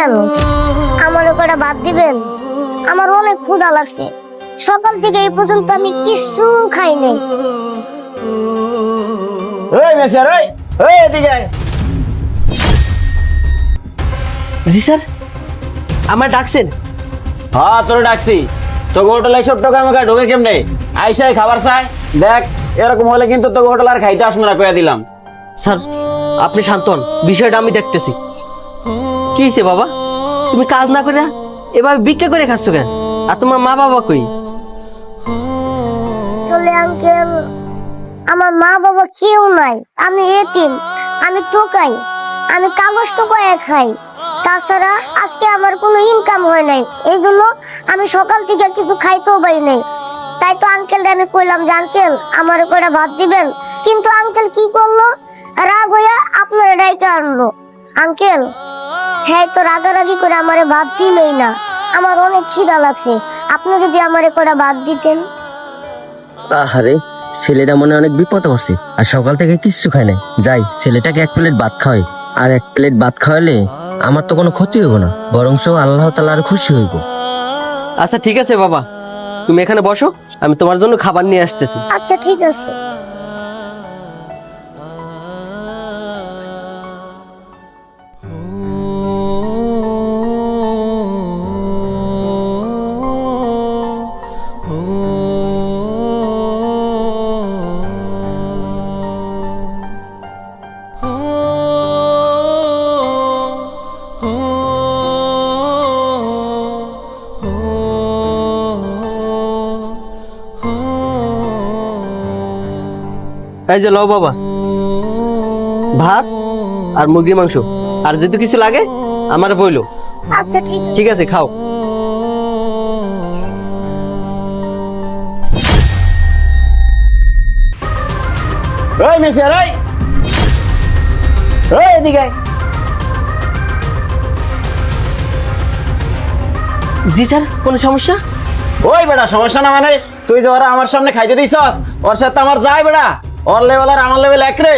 Uncle, আমার কটা ভাত দিবেন? আমার অনেক ক্ষুধা লাগছে। সকাল থেকে এই পর্যন্ত আমি কিছু খাই নাই। ওই মেসার, ওই এদিকে আয়। জি স্যার, আমার ডাকছেন? হ্যাঁ তোর ডাকছি। তোকে হোটেলে সব টাকা আমাকে ঢোকে কেমনে? আইসাই খাবার চাই। দেখ এরকম হলে কিন্তু তোকে হোটেল আর খাইতে আসবো না, কইয়া দিলাম। স্যার আপনি শান্ত হন, বিষয়টা আমি দেখতেছি। কি হয়েছে বাবা, তুমি কাজ না করে এভাবে ভিক্ষা করে খাচ্ছ কেন? আর তোমার মা বাবা কই? আসলে আঙ্কেল, আমার মা বাবা কেউ নাই। আমি এতিম, আমি টোকাই, আমি কাগজ টোকায় খাই। তাছাড়া আজকে আমার কোনো ইনকাম হয় নাই, এই জন্য আমি সকাল থেকে কিছু খাইতেও পারি নাই। তাই তো আঙ্কেল আমি কইলাম যে আঙ্কেল আমার করে ভাত দিবেন, কিন্তু আঙ্কেল কি করলো, রাগ হইয়া আপনার ডাইকে আনলো। আঙ্কেল হ্যাঁ তো রাগারাগি করে আমারে ভাত দিলই না। আমার অনেক খিদা লাগছে, আপনি যদি আমারে করে ভাত দিতেন। আহারে, ছেলেটা মনে অনেক বিপদে পড়ছে, আর সকাল থেকে কিচ্ছু খায় নাই। যাই ছেলেটাকে এক প্লেট ভাত খাওয়াই, আর এক প্লেট ভাত খাওয়ালে আমার তো কোনো ক্ষতি হইব না, বরঞ্চ আল্লাহ তাআলা আর খুশি হইব। আচ্ছা ঠিক আছে বাবা, তুমি এখানে বসো, আমি তোমার জন্য খাবার নিয়ে আসতেছি। আচ্ছা ঠিক আছে। এই যে লও বাবা, ভাত আর মুরগির মাংস, আর যেহেতু কিছু লাগে আমার বইলো। আচ্ছা ঠিক আছে। ঠিক আছে, খাও। ওই মেসার, ওই এদিকে আয়। জি স্যার, কোনো সমস্যা? ওই বেটা সমস্যা না মানে, তুই যে ওরা আমার সামনে খাইতে দিছস, ওর সাথে আমার যাই বেটা। ওর লেভেল আর আমার লেভেল এক রে।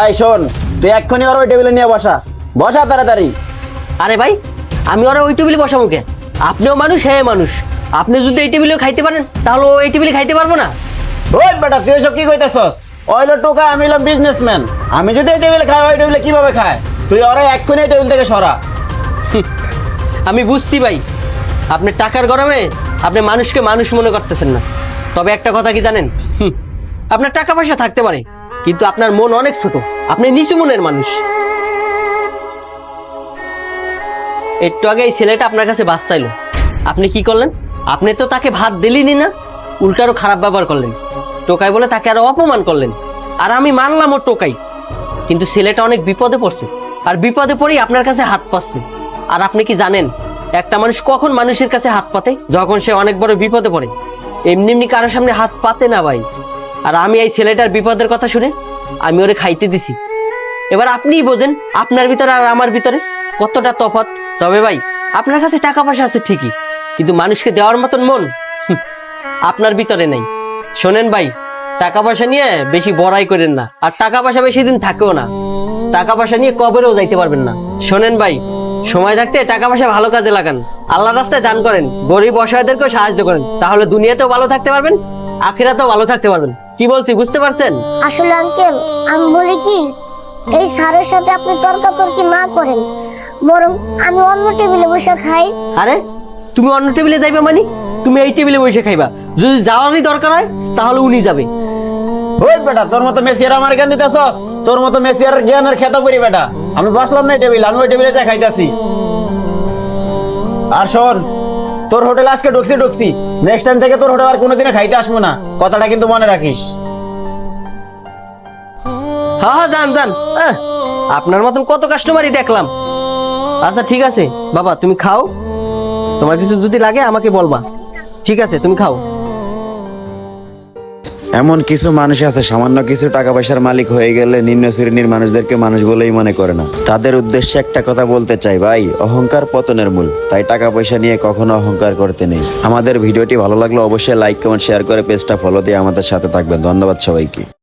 এই শোন, তুই এক্ষুনি ওর ওই টেবিলে নিয়ে বসা, বসা তাড়াতাড়ি। আরে ভাই, আমি ওরা ওই টেবিলে বসাবো কে? আপনিও মানুষ, হ্যাঁ মানুষ। আপনি যদি এই টেবিলেও খাইতে পারেন, তাহলে ও এই টেবিলে খাইতে পারবো না? ওই বেটা তুই এসব কি কইতেছস? ওইলো টোকা, আমি হলাম বিজনেসম্যান। আমি যদি এই টেবিলে খাই, ওই টেবিলে কিভাবে খায়? তুই ওরা এক্ষুনি এই টেবিল থেকে সরা। আমি বুঝছি ভাই, আপনি টাকার গরমে আপনি মানুষকে মানুষ মনে করতেছেন না। তবে একটা কথা কি জানেন, আপনার টাকা পয়সা থাকতে পারে, কিন্তু আপনার মন অনেক ছোট, আপনি নিচু মনের মানুষ। একটু আগে এই ছেলেটা আপনার কাছে বাস চাইলো, আপনি কি করলেন? আপনি তো তাকে ভাত দিলেনই না, উল্টারও খারাপ ব্যবহার করলেন। টোকাই বলে তাকে আরো অপমান করলেন। আর আমি মানলাম ও টোকাই, কিন্তু ছেলেটা অনেক বিপদে পড়ছে, আর বিপদে পড়েই আপনার কাছে হাত পাচ্ছে। আর আপনি কি জানেন একটা মানুষ কখন মানুষের কাছে হাত পাতে? যখন সে অনেক বড় বিপদে পড়ে। এমনি এমনি কারোর সামনে হাত পাতে না ভাই। আর আমি এই ছেলেটার বিপদের কথা শুনে আমি ওরে খাইতে দিছি। এবার আপনিই বোঝেন আপনার ভিতরে আর আমার ভিতরে কতটা তফাৎ। তবে ভাই, আপনার কাছে টাকা পয়সা আছে ঠিকই, কিন্তু মানুষকে দেওয়ার মতন মন আপনার ভিতরে নাই। শোনেন ভাই, টাকা পয়সা নিয়ে বেশি বড়াই করেন না, আর টাকা পয়সা বেশি দিন থাকেও না। টাকা পয়সা নিয়ে কবরেও যাইতে পারবেন না। শোনেন ভাই, সময় থাকতে টাকা পয়সা ভালো কাজে লাগান, আল্লাহর রাস্তায় দান করেন, গরিব অসহায়দেরকেও সাহায্য করেন, তাহলে দুনিয়াতেও ভালো থাকতে পারবেন, আখিরাতেও ভালো থাকতে পারবেন। কি বলছি বুঝতে পারছেন? আসলে আঙ্কেল, আমি বলি কি, এই স্যারের সাথে আপনি তর্কাতর্কি না করেন, বরং আমি অন্য টেবিলে বসে খাই। আরে তুমি অন্য টেবিলে যাইবা মানে? তুমি এই টেবিলে বসে খাইবা। যদি যাওয়ারই দরকার হয় তাহলে উনি যাবে। ওই বেটা, তোর মতো মেসিয়ার আমার জ্ঞান দিতেছস? তোর মতো মেসিয়ার জ্ঞানের খেতা পড়ি বেটা। আমি বসলাম না এই টেবিল, আমি ওই টেবিলে যা খাইতেছি। আর শোন, তোর হোটেল আজকে ঢুকছি, নেক্সট টাইম থেকে তোর হোটেল আর কোনোদিনও খাইতে আসবো না, কথাটা কিন্তু মনে রাখিস। হ্যাঁ হ্যাঁ, যান যান। আপনার মতন কত কাস্টমারই দেখলাম। আচ্ছা ঠিক আছে বাবা, তুমি খাও, তোমার কিছু যদি লাগে আমাকে বলবা। ঠিক আছে, তুমি খাও। এমন কিছু মানুষ আছে সামান্য কিছু টাকা পয়সার মালিক হয়ে গেলে নিম্ন শ্রেণীর মানুষদেরকে মানুষ বলেই মনে করে না। তাদের উদ্দেশ্যে একটা কথা বলতে চাই ভাই, অহংকার পতনের মূল। তাই টাকা পয়সা নিয়ে কখনো অহংকার করতে নেই। আমাদের ভিডিওটি ভালো লাগলে অবশ্যই লাইক কমেন্ট শেয়ার করে পেজটা ফলো দিয়ে আমাদের সাথে থাকবেন। ধন্যবাদ সবাইকে।